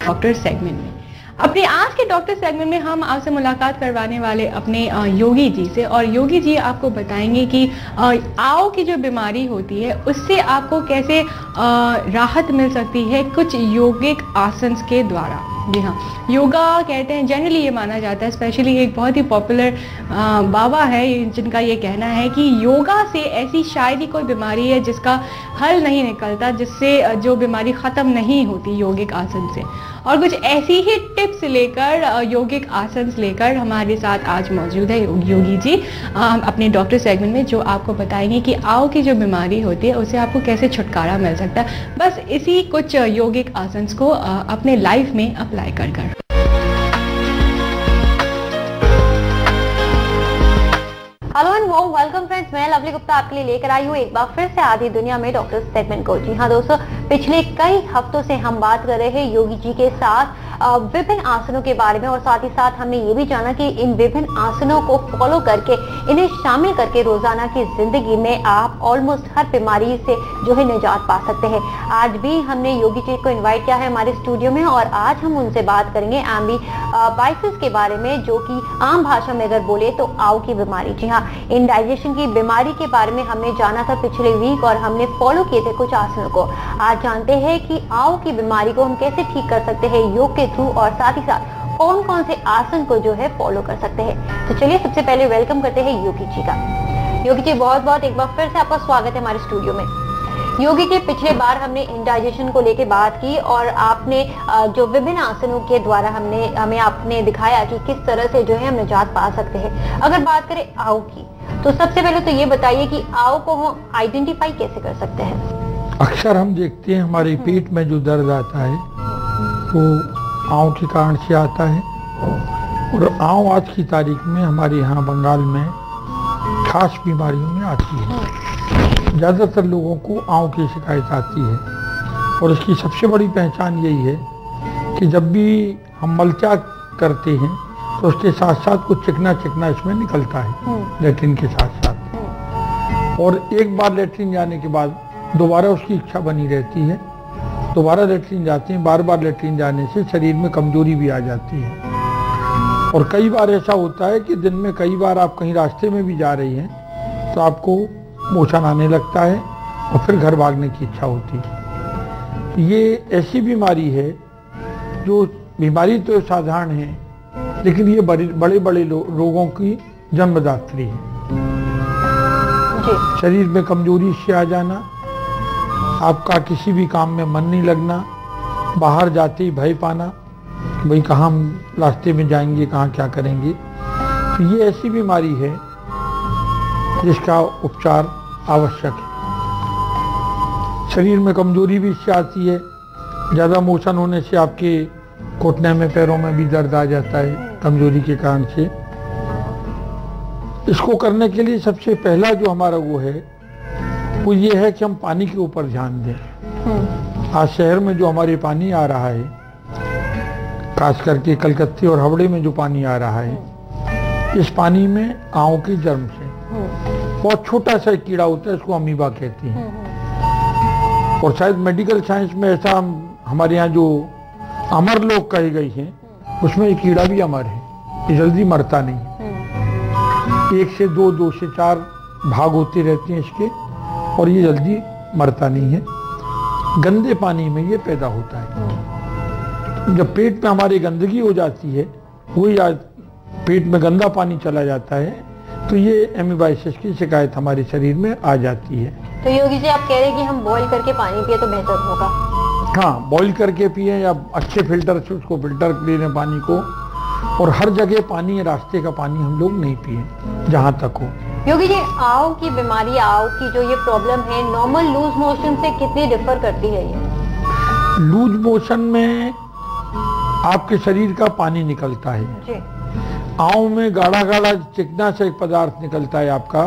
Doctor segment में। अपने आज के डॉक्टर सेगमेंट में हम आपसे मुलाकात करवाने वाले अपने योगी जी से, और योगी जी आपको बताएंगे कि आओ की जो बीमारी होती है उससे आपको कैसे राहत मिल सकती है कुछ योगिक आसन के द्वारा। जी हाँ, योगा कहते हैं, जनरली ये माना जाता है, स्पेशली एक बहुत ही पॉपुलर बाबा है जिनका ये कहना है कि योगा से ऐसी शायद ही कोई बीमारी है जिसका हल नहीं निकलता, जिससे जो बीमारी ख़त्म नहीं होती योगिक आसन से। और कुछ ऐसी ही टिप्स लेकर, योगिक आसन लेकर हमारे साथ आज मौजूद है योगी जी अपने डॉक्टर सेगमेंट में, जो आपको बताएंगे कि आओ की जो बीमारी होती है उससे आपको कैसे छुटकारा मिल सकता है, बस इसी कुछ योगिक आसन को अपने लाइफ में अप्लाई कर कर। Hello and warm welcome friends, मैं लवली गुप्ता आपके लिए लेकर आई हूँ एक बार फिर से आधी दुनिया में डॉक्टर सेगमेंट को। जी हाँ दोस्तों, पिछले कई हफ्तों से हम बात कर रहे हैं योगी जी के साथ विभिन्न आसनों के बारे में, और साथ ही साथ हमने ये भी जाना कि इन विभिन्न आसनों को फॉलो करके, इन्हें शामिल करके रोजाना की जिंदगी में आप ऑलमोस्ट हर बीमारी से जो है निजात पा सकते हैं। आज भी हमने योगी जी को इन्वाइट किया है हमारे स्टूडियो में, और आज हम उनसे बात करेंगे एम्बीबाइसिस के बारे में, जो कि आम भाषा में अगर बोले तो आओ की बीमारी। जी हाँ, इंडाइजेशन की बीमारी के बारे में हमने जाना था पिछले वीक, और हमने फॉलो किए थे कुछ आसनों को। आज जानते हैं कि आओ की बीमारी को हम कैसे ठीक कर सकते हैं योग के थ्रू, और साथ ही साथ कौन कौन से आसन को जो है फॉलो कर सकते हैं। तो चलिए सबसे पहले वेलकम करते हैं योगी जी का। योगी जी बहुत बहुत एक बार फिर से आपका स्वागत है हमारे स्टूडियो में। योगी जी, पिछले बार हमने इंडाइजेशन को लेकर बात की, और आपने जो विभिन्न आसनों के द्वारा हमें आपने दिखाया कि किस तरह से जो है हम निजात पा सकते हैं। अगर बात करें आओ की, तो सबसे पहले तो ये बताइए कि आओ को हम आइडेंटिफाई कैसे कर सकते हैं। अक्सर हम देखते हैं हमारे पेट में जो दर्द आता है वो आओ के कारण से आता है, और आओ आज की तारीख में हमारे यहाँ बंगाल में खास बीमारियों में आती है। ज़्यादातर लोगों को आओ की शिकायत आती है, और इसकी सबसे बड़ी पहचान यही है कि जब भी हम मलत्याग करते हैं तो उसके साथ साथ कुछ चिकना चिकना इसमें निकलता है लेट्रिन के साथ साथ, और एक बार लेट्रिन जाने के बाद दोबारा उसकी इच्छा बनी रहती है, दोबारा लेट्रिन जाते हैं। बार बार लेट्रिन जाने से शरीर में कमजोरी भी आ जाती है, और कई बार ऐसा होता है कि दिन में कई बार आप कहीं रास्ते में भी जा रही हैं तो आपको मोशन आने लगता है, और फिर घर भागने की इच्छा होती है। ये ऐसी बीमारी है जो बीमारी तो साधारण है, लेकिन ये बड़े बड़े रोगों की जन्मदात्री है। शरीर में कमजोरी से आ जाना, आपका किसी भी काम में मन नहीं लगना, बाहर जाते ही भय पाना, भाई कहाँ रास्ते में जाएंगे, कहाँ क्या करेंगे। तो ये ऐसी बीमारी है जिसका उपचार आवश्यक है। शरीर में कमजोरी भी इससे आती है, ज़्यादा मोशन होने से आपके घुटने में पैरों में भी दर्द आ जाता है कमजोरी के कारण से। इसको करने के लिए सबसे पहला जो हमारा वो है वो ये है कि हम पानी के ऊपर ध्यान दें। आज शहर में जो हमारे पानी आ रहा है, खास करके कलकत्ते और हावड़े में जो पानी आ रहा है, इस पानी में आओ के जर्म से बहुत छोटा सा कीड़ा होता है, इसको अमीबा कहते हैं। और शायद मेडिकल साइंस में ऐसा हमारे यहाँ जो अमर लोग कहे गए हैं उसमें ये कीड़ा भी अमर है, ये जल्दी मरता नहीं। 1 से 2, 2 से 4 भाग होते रहते हैं इसके, और ये जल्दी मरता नहीं है। गंदे पानी में ये पैदा होता है। जब पेट में हमारी गंदगी हो जाती है, वही पेट में गंदा पानी चला जाता है, तो ये एमीबाइसिस की शिकायत हमारे शरीर में आ जाती है। तो योगी जी, आप कह रहे हैं कि हम बॉईल करके पानी पिए तो बेहतर होगा। हाँ, बॉईल करके पिए या अच्छे फिल्टर से उसको फिल्टर कर लें पानी को, और हर जगह पानी या रास्ते का पानी हम लोग नहीं पिए जहाँ तक हो। योगी जी, आओ की बीमारी, आओ की जो ये प्रॉब्लम है, नॉर्मल लूज मोशन से कितनी डिफर करती है ये? लूज मोशन में आपके शरीर का पानी निकलता है जी। आओ में गाढ़ा गाढ़ा चिकना सा एक पदार्थ निकलता है आपका,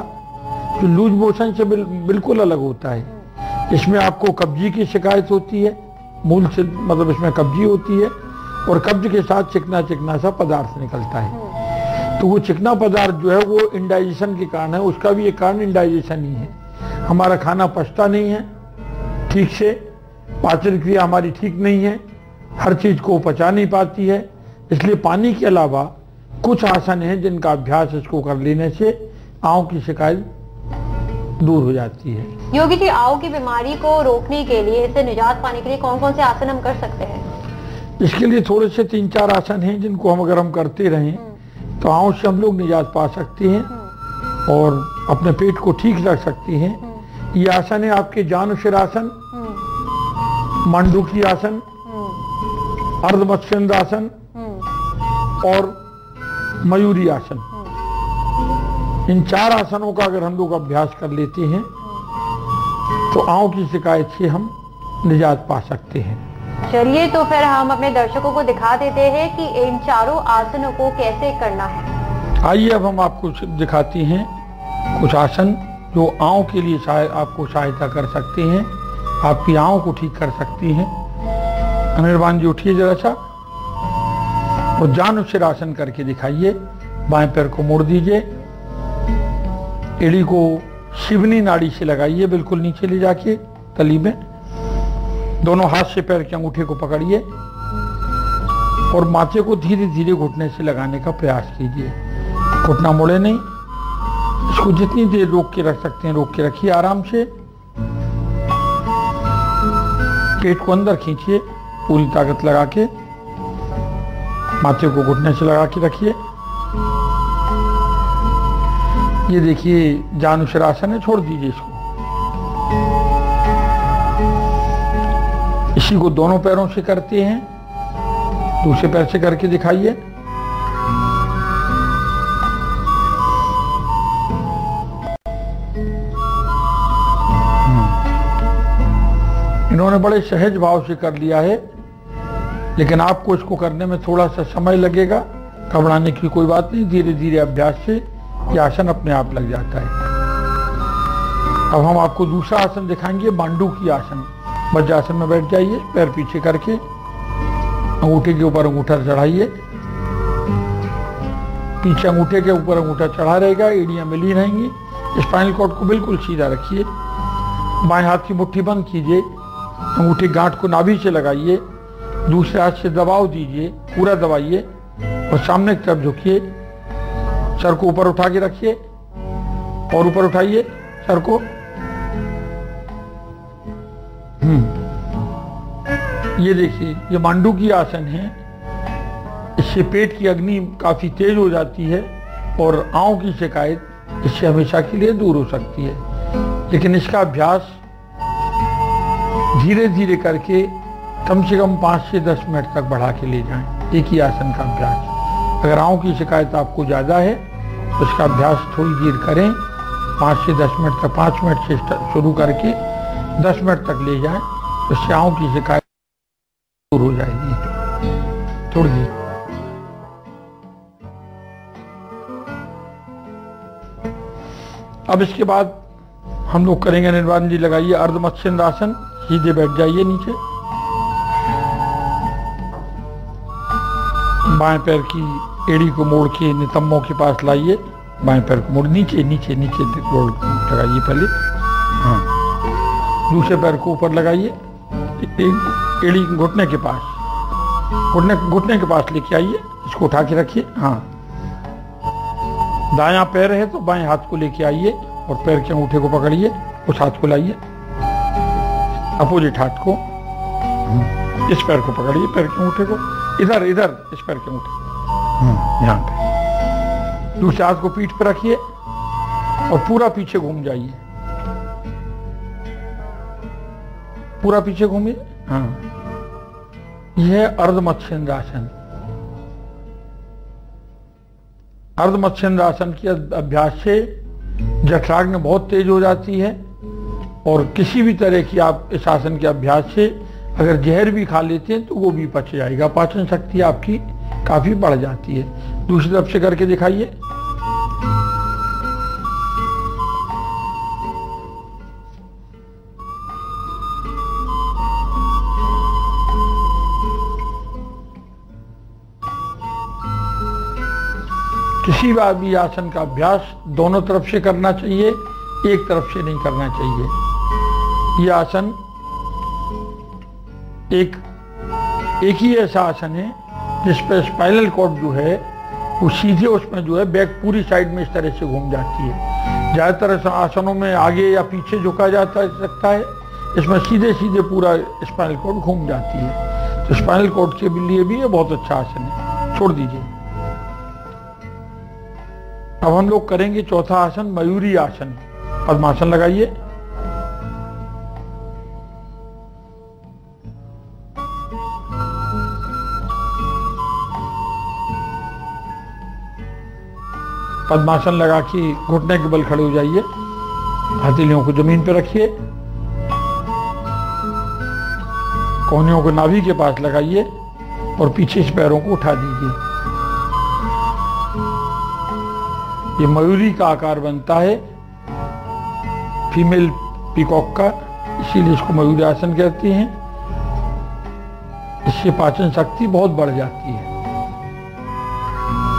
जो लूज मोशन से बिल्कुल अलग होता है। इसमें आपको कब्जी की शिकायत होती है, मूल से मतलब इसमें कब्जी होती है, और कब्ज के साथ चिकना चिकना सा पदार्थ निकलता है। तो वो चिकना पदार्थ जो है वो इंडाइजेशन के कारण है, उसका भी एक कारण इंडाइजेशन ही है। हमारा खाना पचता नहीं है ठीक से, पाचन क्रिया हमारी ठीक नहीं है, हर चीज को पचा नहीं पाती है, इसलिए पानी के अलावा कुछ आसन हैं जिनका अभ्यास इसको कर लेने से आंव की शिकायत दूर हो जाती है। योगी जी, आंव की बीमारी को रोकने के लिए, इससे निजात पाने के लिए कौन कौन से आसन हम कर सकते हैं? इसके लिए थोड़े से 3-4 आसन हैं जिनको हम अगर हम करते रहें तो आंव से हम लोग निजात पा सकते हैं और अपने पेट को ठीक रख सकते हैं। ये आसन है आपके जानुशिरासन, मंडूकी आसन, अर्धमत्स्येंद्रासन और मयूरी आसन। इन 4 आसनों का अगर हम लोग अभ्यास कर लेते हैं तो आंव की शिकायत से हम निजात पा सकते हैं। चलिए, तो फिर हम अपने दर्शकों को दिखा देते हैं कि इन चारों आसनों को कैसे करना है। आइए अब हम आपको दिखाते हैं कुछ आसन जो आंव के लिए आपको सहायता कर सकते हैं, आपकी आंव को ठीक कर सकती हैं। अनिर्बान जी उठिए जरा सा और जानुशिरासन करके दिखाइए। बाएं पैर को मोड़ दीजिए, एड़ी को शिवनी नाड़ी से लगाइए, बिल्कुल नीचे ले जाके तली में। दोनों हाथ से पैर के अंगूठे को पकड़िए और माथे को धीरे धीरे घुटने से लगाने का प्रयास कीजिए। घुटना मोड़े नहीं, इसको जितनी देर रोक के रख सकते हैं रोक के रखिए आराम से। पेट को अंदर खींचिए पूरी ताकत लगा के, माथे को घुटने से लगा के रखिए। ये देखिए जानुशिरासन है, छोड़ दीजिए इसको। इसी को दोनों पैरों से करते हैं, दूसरे पैर से करके दिखाइए। इन्होंने बड़े सहज भाव से कर लिया है, लेकिन आपको इसको करने में थोड़ा सा समय लगेगा। घबराने की कोई बात नहीं, धीरे धीरे अभ्यास से यह आसन अपने आप लग जाता है। अब हम आपको दूसरा आसन दिखाएंगे, मांडूकी आसन। वज्रासन में बैठ जाइए, पैर पीछे करके अंगूठे के ऊपर अंगूठा चढ़ाइए। पीछे अंगूठे के ऊपर अंगूठा चढ़ा रहेगा, एड़ियां मिली रहेंगी। स्पाइनल कॉर्ड को बिल्कुल सीधा रखिए। बाएं हाथ की मुट्ठी बंद कीजिए, अंगूठे गांठ को नाभि से लगाइए, दूसरे हाथ से दबाव दीजिए, पूरा दबाइए और सामने की तरफ झुकिए। सर को ऊपर उठा के रखिए और ऊपर उठाइए सर को। ये देखिए, ये मांडूकी आसन है। इससे पेट की अग्नि काफी तेज हो जाती है और आंव की शिकायत इससे हमेशा के लिए दूर हो सकती है। लेकिन इसका अभ्यास धीरे धीरे करके कम से कम 5 से 10 मिनट तक बढ़ा के ले जाएं, एक ही आसन का अभ्यास। अगर आंव की शिकायत आपको ज़्यादा है तो इसका अभ्यास थोड़ी देर करें, 5 से 10 मिनट तक, 5 मिनट से शुरू करके 10 मिनट तक ले जाएं, तो इससे आंव की शिकायत दूर हो जाएगी। थोड़ी देर अब इसके बाद हम लोग करेंगे, निर्वाण जी लगाइए अर्धमत्स्येंद्रासन। सीधे बैठ जाइए नीचे, बाएं पैर की एड़ी को मोड़ के नितंबों के पास लाइए। बाएं पैर को मोड़ नीचे नीचे नीचे लगाइए पहले। हाँ, दूसरे पैर को ऊपर लगाइए, एड़ी घुटने के पास, घुटने के पास लेके आइए। इसको उठा के रखिए। हाँ, दायां पैर है तो बाएं हाथ को लेके आइए और पैर के अंगूठे को पकड़िए, उस हाथ को लाइए अपोजिट हाथ को। इस पैर को पकड़िए, पैर के अंगूठे को इधर इस पैर के अंगूठे यहाँ पे। दूसरे हाथ को पीठ पर रखिए और पूरा पीछे घूम जाइए, पूरा पीछे घूमिए। हाँ, यह अर्धमत्स्येंद्रासन। अर्धमत्स्येंद्रासन के अभ्यास से जठराग्नि बहुत तेज हो जाती है और किसी भी तरह की आप इस आसन के अभ्यास से अगर जहर भी खा लेते हैं तो वो भी पच जाएगा। पाचन शक्ति आपकी काफी बढ़ जाती है। दूसरी तरफ से करके दिखाइए। किसी भी आसन का अभ्यास दोनों तरफ से करना चाहिए, एक तरफ से नहीं करना चाहिए। यह आसन एक एक ही ऐसा आसन है जिसपे स्पाइनल कॉर्ड जो है वो सीधे उसमें जो है बैक पूरी साइड में इस तरह से घूम जाती है। ज़्यादातर आसनों में आगे या पीछे झुका जाता सकता है, इसमें सीधे सीधे पूरा स्पाइनल कॉर्ड घूम जाती है। तो स्पाइनल कॉर्ड के लिए भी ये बहुत अच्छा आसन है, छोड़ दीजिए। अब हम लोग करेंगे चौथा आसन, मयूरी आसन। पद्मासन लगाइए। पद्मासन लगा के घुटने के बल खड़े हो जाइए, हथेलियों को जमीन पर रखिए, कोहनियों को नाभि के पास लगाइए और पीछे से पैरों को उठा दीजिए। ये मयूरी का आकार बनता है, फीमेल पीकॉक का, इसीलिए इसको मयूरी आसन कहते हैं। इससे पाचन शक्ति बहुत बढ़ जाती है।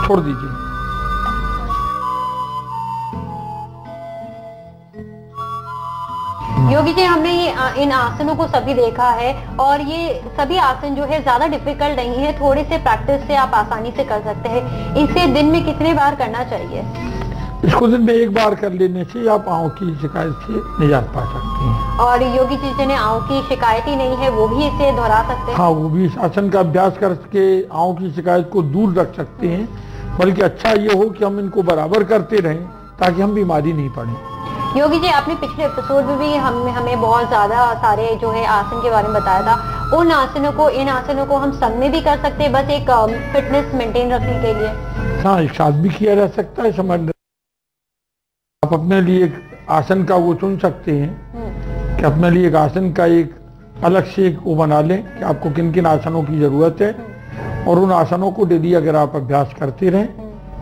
छोड़ दीजिए। योगी जी, हमने ये इन आसनों को सभी देखा है और ये सभी आसन जो है ज्यादा डिफिकल्ट नहीं है, थोड़े से प्रैक्टिस से आप आसानी से कर सकते हैं। इसे दिन में कितने बार करना चाहिए? इसको दिन में एक बार कर लेने से आप आंखों की शिकायत से निजात पा सकते हैं। और योगी जी जिन्हें आंखों की शिकायत ही नहीं है वो भी इसे दोहरा सकते हैं? हाँ, वो भी इस आसन का अभ्यास करके आंखों की शिकायत को दूर रख सकते हैं। बल्कि अच्छा ये हो कि हम इनको बराबर करते रहें ताकि हम बीमारी नहीं पड़े। योगी जी, आपने पिछले एपिसोड में भी हमें बहुत ज्यादा सारे जो है आसन के बारे में बताया था। इन आसनों को हम संग में भी कर सकते हैं, बस एक फिटनेस मेंटेन रखने के लिए? हाँ, एक साथ भी किया जा सकता है। समझ आप अपने लिए एक आसन का वो चुन सकते हैं कि अपने लिए एक आसन का एक अलग से एक वो बना लें कि आपको किन किन आसनों की जरूरत है, और उन आसनों को डेली अगर आप अभ्यास करते रहें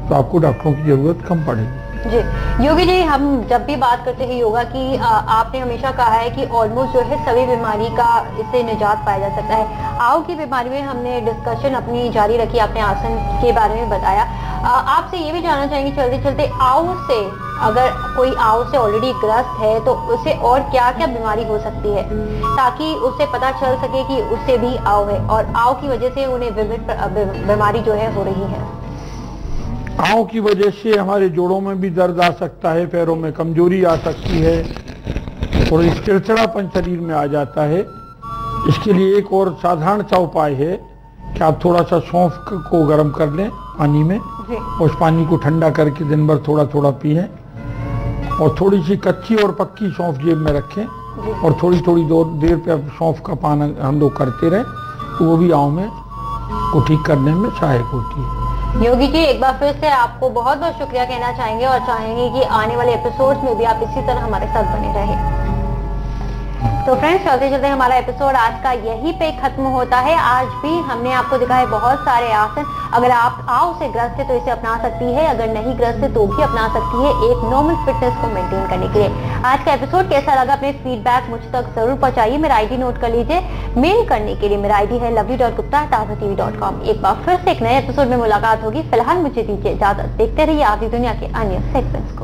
तो आपको डॉक्टरों की जरूरत कम पड़ेगी। जी योगी जी, हम जब भी बात करते हैं योगा की, आपने हमेशा कहा है कि ऑलमोस्ट जो है सभी बीमारी का इससे निजात पाया जा सकता है। आव की बीमारी में हमने डिस्कशन अपनी जारी रखी, आपने आसन के बारे में बताया। आपसे ये भी जानना चाहेंगे चलते चलते, आव से अगर कोई आव से ऑलरेडी ग्रस्त है तो उसे और क्या क्या बीमारी हो सकती है, ताकि उसे पता चल सके कि उससे भी आव है और आव की वजह से उन्हें विभिन्न बीमारी जो है हो रही है। आंखों की वजह से हमारे जोड़ों में भी दर्द आ सकता है, पैरों में कमजोरी आ सकती है और चिड़चिड़ापन शरीर में आ जाता है। इसके लिए एक और साधारण सा उपाय है कि आप थोड़ा सा सौंफ को गर्म कर लें पानी में, उस पानी को ठंडा करके दिन भर थोड़ा थोड़ा पिएं और थोड़ी सी कच्ची और पक्की सौंफ जेब में रखें और थोड़ी थोड़ी देर पे सौंफ का पान हम लोग करते रहें तो वो भी आंखों में को ठीक करने में सहायक होती है। योगी जी, एक बार फिर से आपको बहुत बहुत शुक्रिया कहना चाहेंगे और चाहेंगे कि आने वाले एपिसोड्स में भी आप इसी तरह हमारे साथ बने रहें। तो फ्रेंड्स, चलते चलते हमारा एपिसोड आज का यहीं पे खत्म होता है। आज भी हमने आपको दिखाए बहुत सारे आसन। अगर आप आव से ग्रस्त है तो इसे अपना सकती है, अगर नहीं ग्रस्त है तो भी अपना सकती है एक नॉर्मल फिटनेस को मेंटेन करने के लिए। आज का एपिसोड कैसा लगा, अपने फीडबैक मुझ तक जरूर पहुंचाइए। मेरा आईडी नोट कर लीजिए। मेल करने के लिए मेरा आईडी है lovely.gupta@tazatv.com। एक बार फिर से एक नए एपिसोड में मुलाकात होगी। फिलहाल मुझे दीजिए इजाजत। देखते रहिए आधी दुनिया के अन्य सेगमेंट्स को।